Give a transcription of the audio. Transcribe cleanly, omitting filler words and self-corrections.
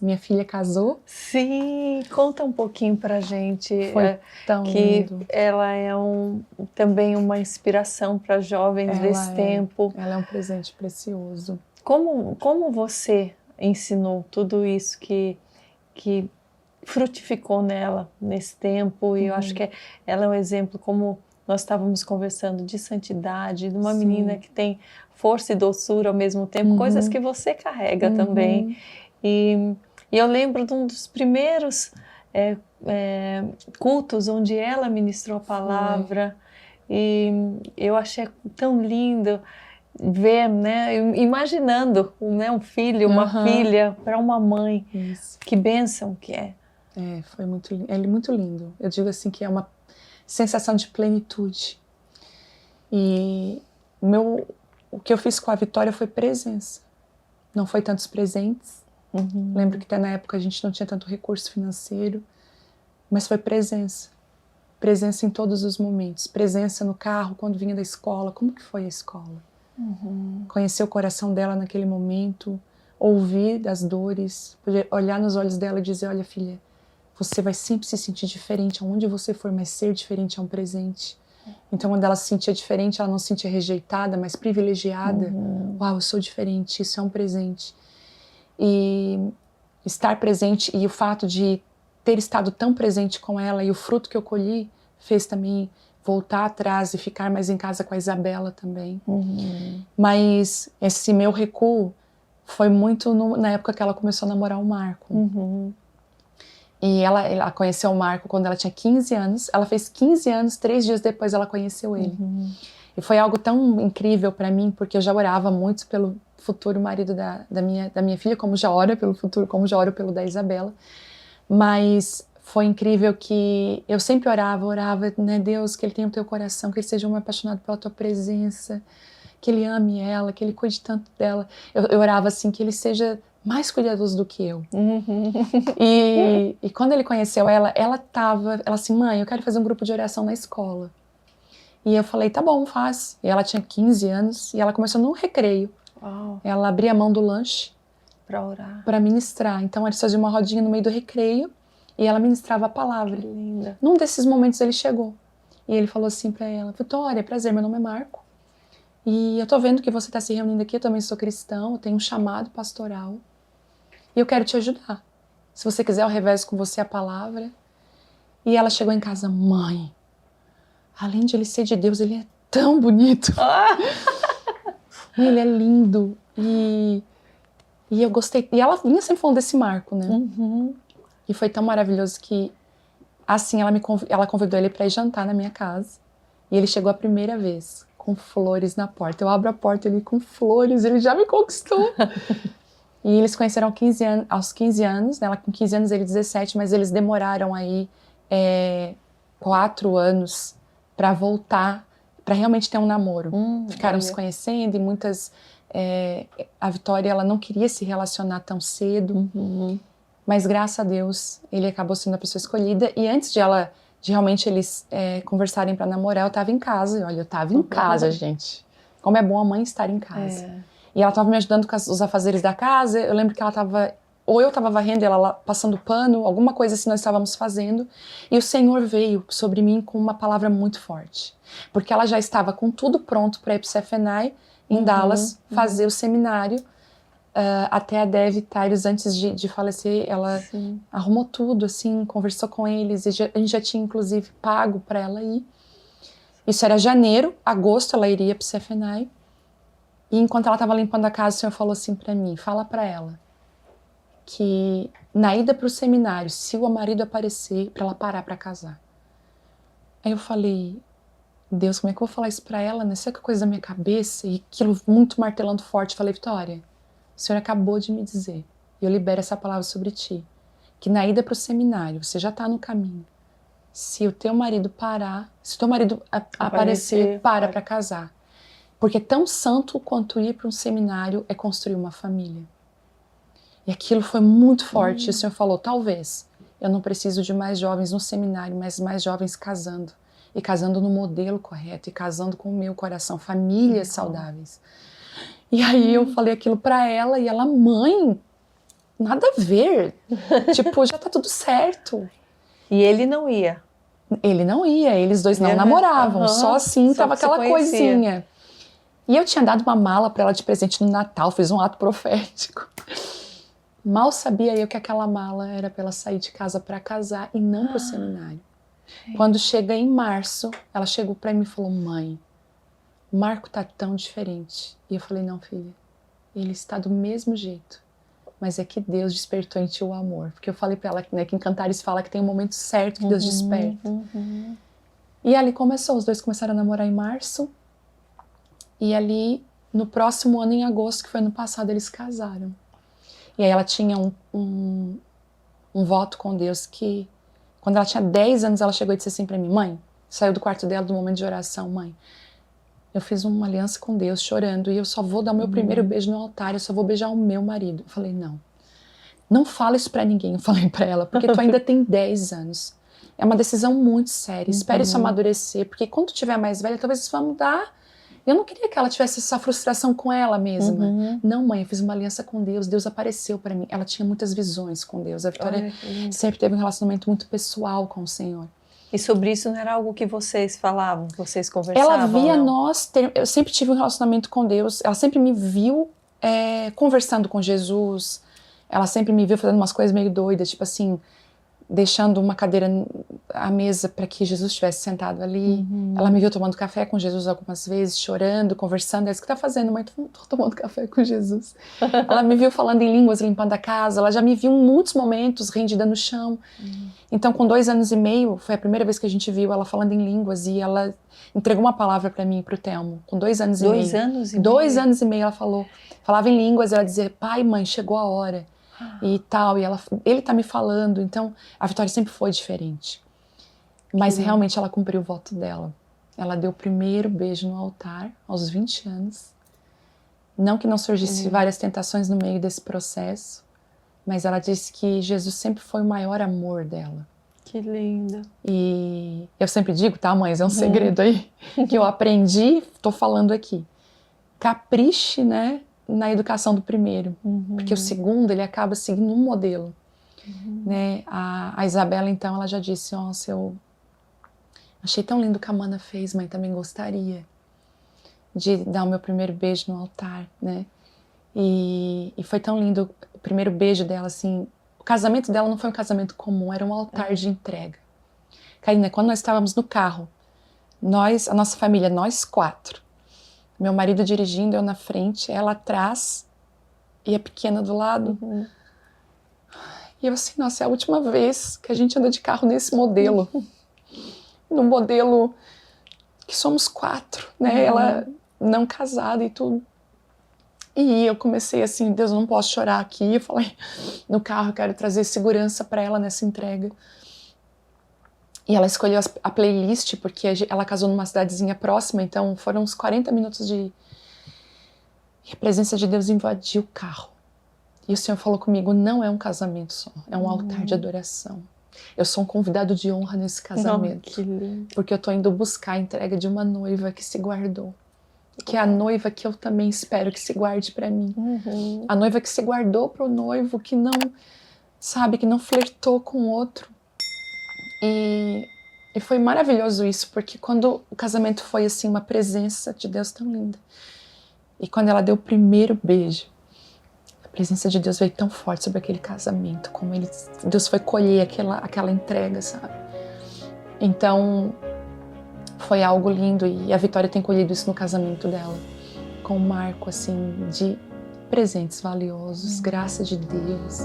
minha filha casou. Sim, conta um pouquinho pra gente. Foi tão lindo. Ela é também uma inspiração para jovens desse tempo. Ela é um presente precioso. Como você ensinou tudo isso que frutificou nela nesse tempo? E eu acho que ela é um exemplo, como nós estávamos conversando, de santidade, de uma menina que tem força e doçura ao mesmo tempo, coisas que você carrega também. E eu lembro de um dos primeiros cultos onde ela ministrou a palavra. E eu achei tão lindo ver, né, imaginando, né, um filho, uma filha para uma mãe. Isso. Que bênção que é. Foi muito lindo. É muito lindo. Eu digo assim que é uma sensação de plenitude. E o que eu fiz com a Vitória foi presença. Não foi tantos presentes. Lembro que até na época a gente não tinha tanto recurso financeiro, mas foi presença. Presença em todos os momentos. Presença no carro, quando vinha da escola. Como que foi a escola? Conhecer o coração dela naquele momento, ouvir das dores, poder olhar nos olhos dela e dizer: olha, filha, você vai sempre se sentir diferente aonde você for, mas ser diferente é um presente. Então, quando ela se sentia diferente, ela não se sentia rejeitada, mas privilegiada. Uau, eu sou diferente, isso é um presente. E estar presente, e o fato de ter estado tão presente com ela, e o fruto que eu colhi fez também voltar atrás e ficar mais em casa com a Isabela também. Mas esse meu recuo foi muito na época que ela começou a namorar o Marco. E ela conheceu o Marco quando ela tinha 15 anos. Ela fez 15 anos, 3 dias depois ela conheceu ele. E foi algo tão incrível para mim, porque eu já orava muito pelo futuro marido da minha filha, como já oro pelo futuro, como já oro pelo da Isabela. Mas foi incrível que eu sempre orava, né, Deus, que ele tenha o teu coração, que ele seja um apaixonado pela tua presença, que ele ame ela, que ele cuide tanto dela. Eu orava assim, que ele seja mais cuidadoso do que eu. E quando ele conheceu ela assim, mãe, eu quero fazer um grupo de oração na escola. E eu falei, tá bom, faz. E ela tinha 15 anos e ela começou no recreio. Ela abria a mão do lanche para orar, para ministrar. Então eles faziam uma rodinha no meio do recreio e ela ministrava a palavra. Que linda. Num desses momentos ele chegou e ele falou assim para ela: Vitória, prazer, meu nome é Marco. E eu tô vendo que você está se reunindo aqui, eu também sou cristão, eu tenho um chamado pastoral e eu quero te ajudar. Se você quiser, eu revezo com você a palavra. E ela chegou em casa: mãe, além de ele ser de Deus, ele é tão bonito. Ele é lindo. E eu gostei. E ela vinha sempre falando desse Marco, né? E foi tão maravilhoso que, assim, ela convidou ele para ir jantar na minha casa. E ele chegou a primeira vez com flores na porta. Eu abro a porta, ele com flores, ele já me conquistou. E eles conheceram aos 15 anos, né? Ela com 15 anos, ele 17, mas eles demoraram aí 4 anos para voltar, para realmente ter um namoro. Ficaram se conhecendo e muitas... a Vitória, ela não queria se relacionar tão cedo, mas graças a Deus ele acabou sendo a pessoa escolhida. E antes de realmente eles conversarem para namorar, eu estava em casa. E olha, eu estava em casa, gente. Como é bom a mãe estar em casa. E ela estava me ajudando com os afazeres da casa. Eu lembro que ela estava... Ou eu estava varrendo, ela lá passando pano, alguma coisa assim nós estávamos fazendo. E o Senhor veio sobre mim com uma palavra muito forte. Porque ela já estava com tudo pronto para ir para o CFNAI, em Dallas, fazer o seminário. Até a Dev Tyrus, antes de falecer, ela arrumou tudo, assim, conversou com eles. E a gente já tinha, inclusive, pago para ela ir. Isso era janeiro, agosto ela iria para o CFNAI. E enquanto ela estava limpando a casa, o Senhor falou assim para mim: fala para ela que na ida para o seminário, se o marido aparecer, para ela parar para casar. Aí eu falei: Deus, como é que eu vou falar isso para ela, né? Sabe que coisa da minha cabeça? E aquilo muito martelando forte. Falei: Vitória, o Senhor acabou de me dizer, e eu libero essa palavra sobre ti, que na ida para o seminário, você já está no caminho. Se o teu marido parar, se o teu marido aparecer, para casar. Porque tão santo quanto ir para um seminário é construir uma família. E aquilo foi muito forte. O Senhor falou: talvez eu não preciso de mais jovens no seminário, mas mais jovens casando. E casando no modelo correto, e casando com o meu coração, famílias saudáveis. E aí eu falei aquilo para ela, e ela: mãe, nada a ver. Tipo, já tá tudo certo. E ele não ia? Ele não ia, eles dois não namoravam, só assim tava aquela coisinha. E eu tinha dado uma mala para ela de presente no Natal, fiz um ato profético. Mal sabia eu que aquela mala era para ela sair de casa para casar e não para o seminário. Quando chega em março, ela chegou para mim e falou: mãe, Marco tá tão diferente. E eu falei: não, filha, ele está do mesmo jeito. Mas é que Deus despertou em ti o amor. Porque eu falei para ela, né, que em Cantares fala que tem um momento certo que Deus desperta. E ali começou, os dois começaram a namorar em março. E ali, no próximo ano, em agosto, que foi ano passado, eles casaram. E aí ela tinha um voto com Deus que, quando ela tinha 10 anos, ela chegou e disse assim para mim: mãe, saiu do quarto dela do momento de oração: mãe, eu fiz uma aliança com Deus chorando e eu só vou dar o meu primeiro beijo no altar, eu só vou beijar o meu marido. Eu falei: não fala isso pra ninguém. Eu falei pra ela, porque tu ainda tem 10 anos. É uma decisão muito séria, espere isso amadurecer, porque quando tu tiver mais velha, talvez isso vai mudar. Eu não queria que ela tivesse essa frustração com ela mesma. Não, mãe, eu fiz uma aliança com Deus, Deus apareceu pra mim. Ela tinha muitas visões com Deus. A Vitória sempre teve um relacionamento muito pessoal com o Senhor. E sobre isso não era algo que vocês falavam, vocês conversavam? Ela via eu sempre tive um relacionamento com Deus, ela sempre me viu conversando com Jesus, ela sempre me viu fazendo umas coisas meio doidas, tipo assim, deixando uma cadeira à mesa para que Jesus estivesse sentado ali. Ela me viu tomando café com Jesus algumas vezes, chorando, conversando. Ela disse: o que tá fazendo, mãe? Tô tomando café com Jesus. Ela me viu falando em línguas, limpando a casa. Ela já me viu em muitos momentos rendida no chão. Então, com 2 anos e meio, foi a primeira vez que a gente viu ela falando em línguas, e ela entregou uma palavra para mim e pro Telmo, com 2 anos e meio. 2 anos e meio? 2 anos e meio ela falava em línguas, ela dizia: pai, mãe, chegou a hora. E tal, e ele tá me falando. Então, a Vitória sempre foi diferente. Mas realmente ela cumpriu o voto dela. Ela deu o primeiro beijo no altar, aos 20 anos. Não que não surgisse várias tentações no meio desse processo, mas ela disse que Jesus sempre foi o maior amor dela. Que linda. E eu sempre digo, tá, mães, é um segredo aí, que eu aprendi, tô falando aqui. Capriche, né, na educação do primeiro, porque o segundo, ele acaba seguindo um modelo. Né? A Isabela, então, ela já disse: nossa, eu achei tão lindo o que a Mana fez, mãe, também gostaria de dar o meu primeiro beijo no altar, né? E foi tão lindo o primeiro beijo dela, assim. O casamento dela não foi um casamento comum, era um altar de entrega. Karina, quando nós estávamos no carro, a nossa família, nós 4, meu marido dirigindo, eu na frente, ela atrás e a pequena do lado. E eu assim: nossa, é a última vez que a gente anda de carro nesse modelo. No modelo que somos 4, né? Ela não casada e tudo. E eu comecei assim: Deus, eu não posso chorar aqui. Eu falei no carro: eu quero trazer segurança para ela nessa entrega. E ela escolheu a playlist, porque ela casou numa cidadezinha próxima, então foram uns 40 minutos e a presença de Deus invadiu o carro. E o Senhor falou comigo: não é um casamento só, é um altar de adoração. Eu sou um convidado de honra nesse casamento. Que lindo. Porque eu tô indo buscar a entrega de uma noiva que se guardou. Que é a noiva que eu também espero que se guarde para mim. A noiva que se guardou pro noivo, que não, sabe, que não flertou com outro. E foi maravilhoso isso, porque quando o casamento foi assim, uma presença de Deus tão linda. E quando ela deu o primeiro beijo, a presença de Deus veio tão forte sobre aquele casamento, como Deus foi colher aquela entrega, sabe? Então, foi algo lindo, e a Vitória tem colhido isso no casamento dela, com um marco assim de presentes valiosos, graça de Deus.